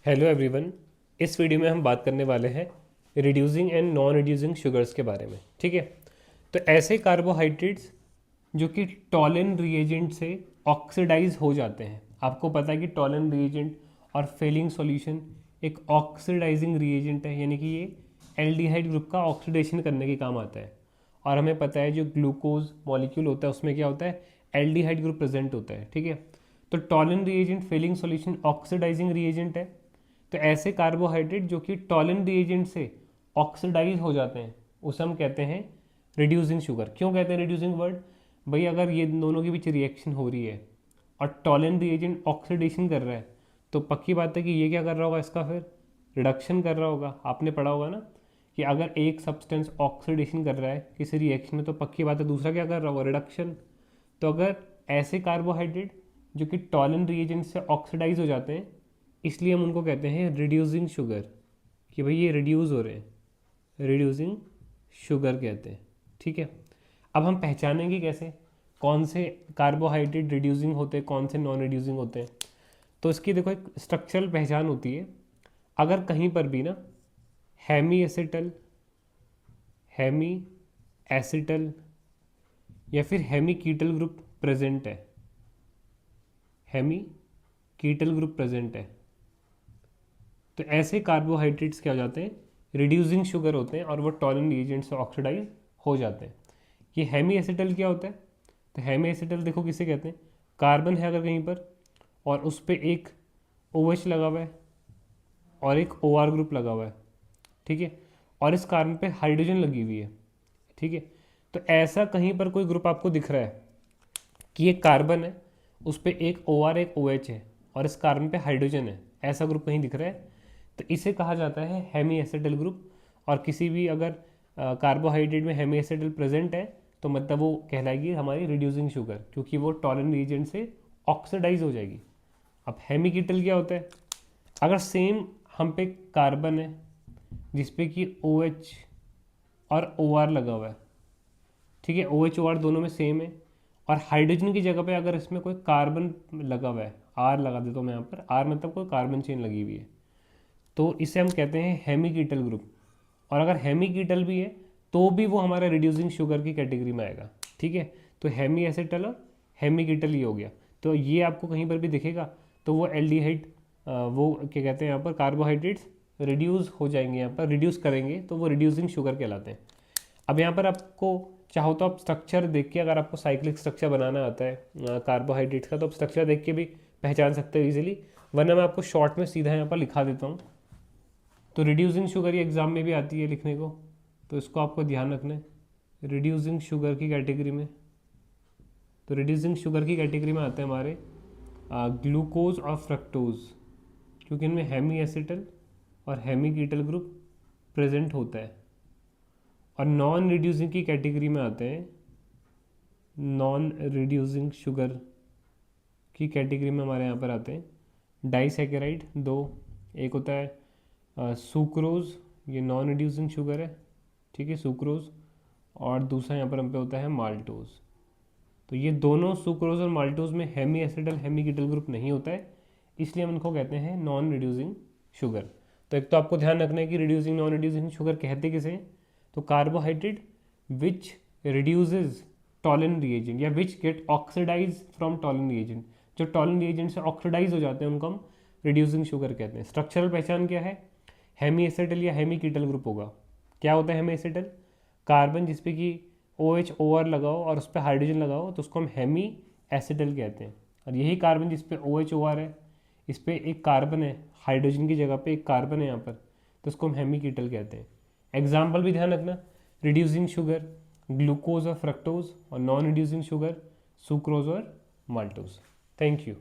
Hello everyone. इस video में हम बात करने वाले हैं reducing and non reducing sugars के बारे में। ठीक है, तो ऐसे कार्बोहाइड्रेट्स जो कि टॉलिन रिएजेंट से ऑक्सीडाइज हो जाते हैं। आपको पता है कि टॉलिन रिएजेंट और फेलिंग सॉल्यूशन एक ऑक्सीडाइजिंग रिएजेंट है, यानी कि ये एल्डिहाइड ग्रुप का ऑक्सीडेशन करने के काम आता है। और हमें पता है जो ग्लूकोज मॉलिक्यूल होता है उसमें क्या होता है, एल्डिहाइड ग्रुप प्रेजेंट होता है। ठीक है, तो Tollens reagent Fehling solution oxidising reagent है। तो ऐसे कार्बोहाइड्रेट जो कि टॉलिन रिएजेंट से ऑक्सीडाइज हो जाते हैं उसे हम कहते हैं रिड्यूसिंग शुगर। क्यों कहते हैं रिड्यूसिंग वर्ड? भाई अगर ये दोनों के बीच रिएक्शन हो रही है और टॉलिन रिएजेंट ऑक्सीडेशन कर रहा है तो पक्की बात है कि ये क्या कर रहा होगा, इसका फिर रिडक्शन कर रहा होगा। आपने पढ़ा होगा ना कि अगर एक सब्सटेंस ऑक्सीडेशन कर रहा है किसी रिएक्शन में तो पक्की बात है दूसरा क्या कर रहा होगा, रिडक्शन। तो अगर ऐसे कार्बोहाइड्रेट जो कि टॉलिन रिएजेंट से ऑक्सीडाइज हो जाते हैं इसलिए हम उनको कहते हैं रिड्यूसिंग शुगर, कि भाई ये रिड्यूस हो रहे हैं, रिड्यूसिंग शुगर कहते हैं। ठीक है, अब हम पहचानेंगे कैसे कौन से कार्बोहाइड्रेट रिड्यूसिंग होते हैं कौन से नॉन रिड्यूसिंग होते हैं। तो इसकी देखो एक स्ट्रक्चरल पहचान होती है। अगर कहीं पर भी ना हेमी एसिटल, हेमी एसिटल या फिर हेमी कीटल ग्रुप प्रेजेंट है, हेमी कीटल ग्रुप प्रेजेंट है, तो ऐसे कार्बोहाइड्रेट्स क्या हो जाते हैं, रिड्यूसिंग शुगर होते हैं और वो टॉलिन रिएजेंट से ऑक्सीडाइज हो जाते हैं। ये हेमी एसिटल क्या होता है? तो हेमी एसिटल देखो किसे कहते हैं, कार्बन है अगर कहीं पर और उस पर एक OH लगा हुआ है और एक OR ग्रुप लगा हुआ है। ठीक है, और इस कार्बन पे हाइड्रोजन लगी हुई है। ठीक है, तो ऐसा कहीं पर कोई ग्रुप आपको दिख रहा है कि ये कार्बन है, उस पर एक OR एक OH है और इस कार्बन पे हाइड्रोजन है, ऐसा ग्रुप कहीं दिख रहा है तो इसे कहा जाता है हेमी एसिटल ग्रुप। और किसी भी अगर कार्बोहाइड्रेट में हेमी एसिटल प्रेजेंट है तो मतलब वो कहलाएगी हमारी रिड्यूसिंग शुगर, क्योंकि वो टॉलिन रिएजेंट से ऑक्सीडाइज हो जाएगी। अब हेमी कीटल क्या होता है? अगर सेम हम पे कार्बन है जिसपे कि OH और OR लगा हुआ है, ठीक है, OH OR दोनों में सेम है, और हाइड्रोजन की जगह पे अगर इसमें कोई कार्बन लगा हुआ है, R लगा देता हूँ मैं यहाँ पर, R मतलब कोई कार्बन चेन लगी हुई है, तो इसे हम कहते हैं हेमी कीटल ग्रुप। और अगर हेमी कीटल भी है तो भी वो हमारा रिड्यूसिंग शुगर की कैटेगरी में आएगा। ठीक है, तो हेमी एसिटल और हेमी कीटल ये हो गया। तो ये आपको कहीं पर भी दिखेगा तो वो एल्डिहाइड, वो क्या कहते हैं यहाँ पर, कार्बोहाइड्रेट्स रिड्यूस हो जाएंगे, यहाँ पर रिड्यूस करेंगे तो वो रिड्यूसिंग शुगर कहलाते हैं। अब यहाँ पर आपको चाहो तो आप स्ट्रक्चर देख के, अगर आपको साइक्लिक स्ट्रक्चर बनाना आता है कार्बोहाइड्रेट्स का तो आप स्ट्रक्चर देख के भी पहचान सकते हो इजीली, वरना मैं आपको शॉर्ट में सीधा यहाँ पर लिखा देता हूँ। तो रिड्यूसिंग शुगर ये एग्ज़ाम में भी आती है लिखने को, तो इसको आपको ध्यान रखना है रिड्यूसिंग शुगर की कैटेगरी में। तो रिड्यूसिंग शुगर की कैटेगरी में आते हैं हमारे ग्लूकोज और फ्रक्टोज, क्योंकि इनमें हेमी एसिटल और हेमी कीटल ग्रुप प्रेजेंट होता है। और नॉन रिड्यूसिंग की कैटेगरी में आते हैं, नॉन रिड्यूसिंग शुगर की कैटेगरी में हमारे यहाँ पर आते हैं डाइसैकेराइड दो, एक होता है सुक्रोज, ये नॉन रिड्यूसिंग शुगर है, ठीक है, सुक्रोज, और दूसरा यहाँ पर हम पे होता है माल्टोज। तो ये दोनों सुक्रोज और माल्टोज में हेमी एसिडल हेमी कीटल ग्रुप नहीं होता है, इसलिए हम इनको कहते हैं नॉन रिड्यूसिंग शुगर। तो एक तो आपको ध्यान रखना है कि रिड्यूसिंग नॉन रिड्यूसिंग शुगर कहते किसे हैं, तो carbohydrate which reduces Tollen reagent या which get oxidize from Tollen reagent, जो टॉलिन रिएजेंट से ऑक्सीडाइज हो जाते हैं उनको हम रिड्यूसिंग शुगर कहते हैं। स्ट्रक्चरल पहचान क्या है, हेमी एसिटल या हेमी कीटल ग्रुप होगा। क्या होता है हेमी एसिटल? कार्बन जिसपे कि OH OR लगाओ और उस पर हाइड्रोजन लगाओ तो उसको हम हेमी एसिटल कहते हैं। और यही कार्बन जिस पे OH OR है, इस पर एक कार्बन है, हाइड्रोजन की जगह पे एक कार्बन है यहाँ पर, तो उसको हम हेमी कीटल कहते हैं। एग्जाम्पल भी ध्यान रखना, रिड्यूसिंग शुगर ग्लूकोज और फ्रक्टोज, और नॉन रिड्यूसिंग शुगर सुक्रोज और माल्टोज। Thank you.